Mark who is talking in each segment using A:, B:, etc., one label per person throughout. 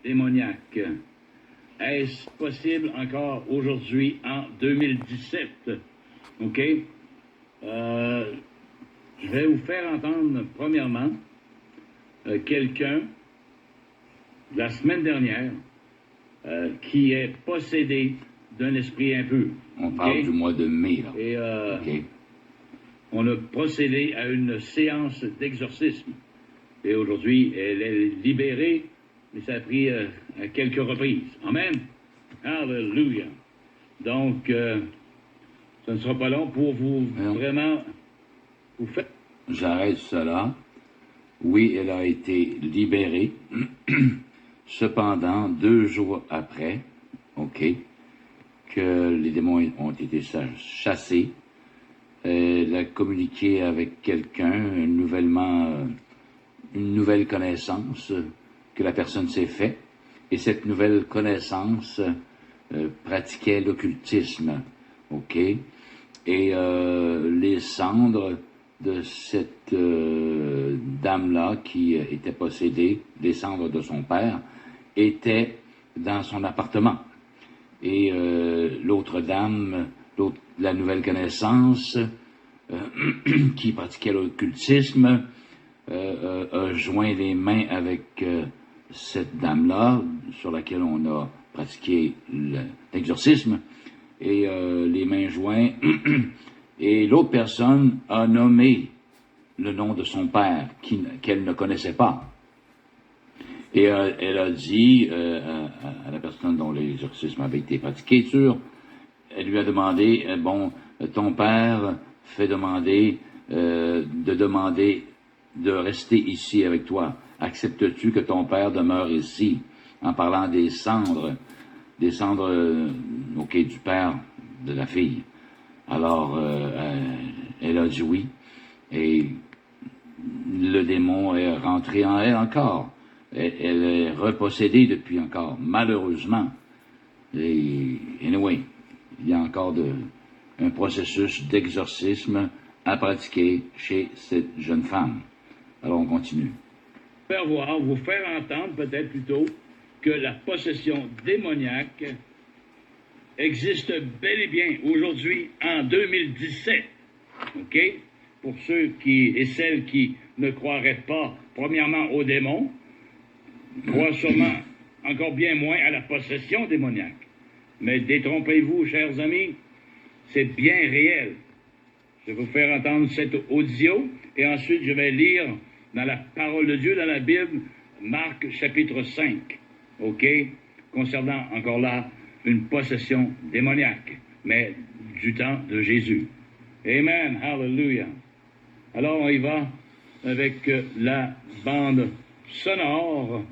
A: démoniaque. Est-ce possible encore aujourd'hui en 2017? OK? Je vais vous faire entendre, premièrement, quelqu'un, la semaine dernière, qui est possédé d'un esprit impur.
B: On parle du mois de mai, là.
A: Et on a procédé à une séance d'exorcisme. Et aujourd'hui, elle est libérée, mais ça a pris à quelques reprises. Amen. Alléluia. Donc, ce ne sera pas long pour vous vraiment vous faire.
B: J'arrête cela. Oui, elle a été libérée. Cependant, 2 jours après, que les démons ont été chassés, elle a communiqué avec quelqu'un, une nouvelle connaissance que la personne s'est faite, et cette nouvelle connaissance pratiquait l'occultisme, et les cendres de cette dame-là qui était possédée, les cendres de son père, étaient dans son appartement. Et l'autre dame, la nouvelle connaissance, qui pratiquait l'occultisme, a joint les mains avec cette dame-là, sur laquelle on a pratiqué l'exorcisme, et les mains jointes, et l'autre personne a nommé le nom de son père, qu'elle ne connaissait pas. Et elle a dit à la personne dont l'exorcisme avait été pratiqué, elle lui a demandé, ton père fait demander de rester ici avec toi. Acceptes-tu que ton père demeure ici? En parlant des cendres, du père de la fille. Alors, elle a dit oui, et le démon est rentré en elle encore. Elle est repossédée depuis encore, malheureusement. Et anyway, il y a encore un processus d'exorcisme à pratiquer chez cette jeune femme. Alors on continue.
A: Vous faire entendre peut-être plutôt que la possession démoniaque existe bel et bien aujourd'hui en 2017. OK? Pour ceux et celles qui ne croiraient pas, premièrement, aux démons, croient sûrement encore bien moins à la possession démoniaque. Mais détrompez-vous, chers amis, c'est bien réel. Je vais vous faire entendre cet audio et ensuite je vais lire dans la parole de Dieu, dans la Bible, Marc chapitre 5, concernant encore là une possession démoniaque, mais du temps de Jésus. Amen, hallelujah. Alors on y va avec la bande sonore.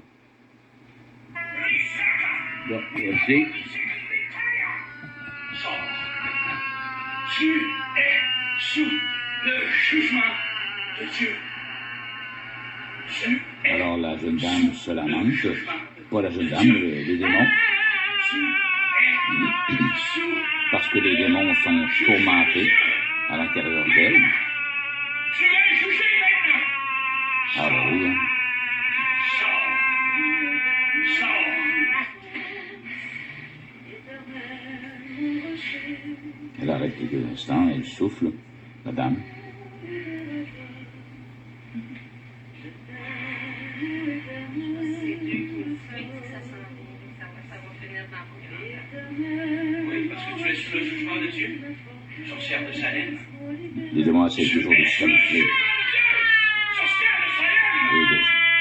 A: Bon, voici.
C: Tu es sous le jugement de Dieu.
B: Alors la jeune dame se lamente, pas la jeune dame, les démons, parce que les démons sont tourmentés à l'intérieur d'elle.
C: Tu es jugé maintenant.
B: Alléluia. Elle arrête quelques instants, elle souffle, la dame.
C: Oui, parce que tu es sous le jugement de Dieu, sorcière de Salem.
B: Les démons essaient toujours de se camoufler.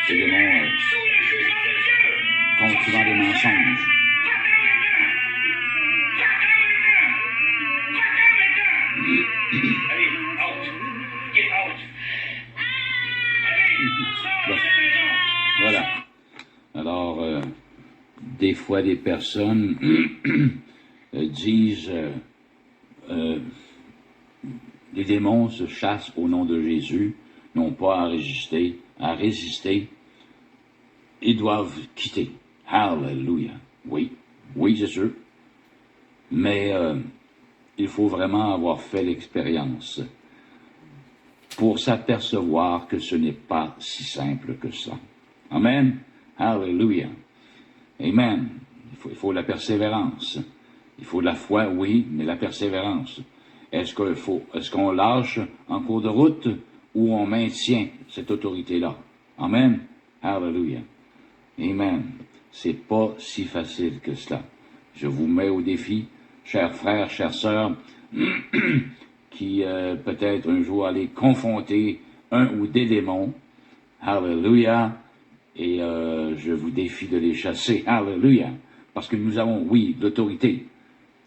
B: Ces démons comptent souvent des mensonges. Voilà. Alors, des fois, des personnes disent les démons se chassent au nom de Jésus, n'ont pas à résister. Ils doivent quitter. Hallelujah. Oui, c'est sûr. Mais il faut vraiment avoir fait l'expérience pour s'apercevoir que ce n'est pas si simple que ça. Amen. Hallelujah. Amen. Il faut la persévérance. Il faut de la foi, oui, mais la persévérance. Est-ce qu'on lâche en cours de route ou on maintient cette autorité-là? Amen. Hallelujah. Amen. C'est pas si facile que cela. Je vous mets au défi, chers frères, chères sœurs, qui peut-être un jour aller confronter un ou des démons. Hallelujah. Et je vous défie de les chasser. Hallelujah. Parce que nous avons, oui, l'autorité.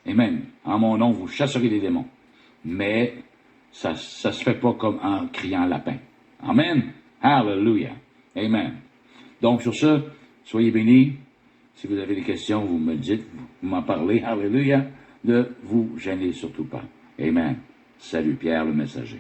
B: Amen. En mon nom, vous chasserez les démons. Mais ça se fait pas comme en criant lapin. Amen. Hallelujah. Amen. Donc, sur ce, soyez bénis. Si vous avez des questions, vous me le dites, vous m'en parlez. Hallelujah. Ne vous gênez surtout pas. Amen. Salut Pierre le messager.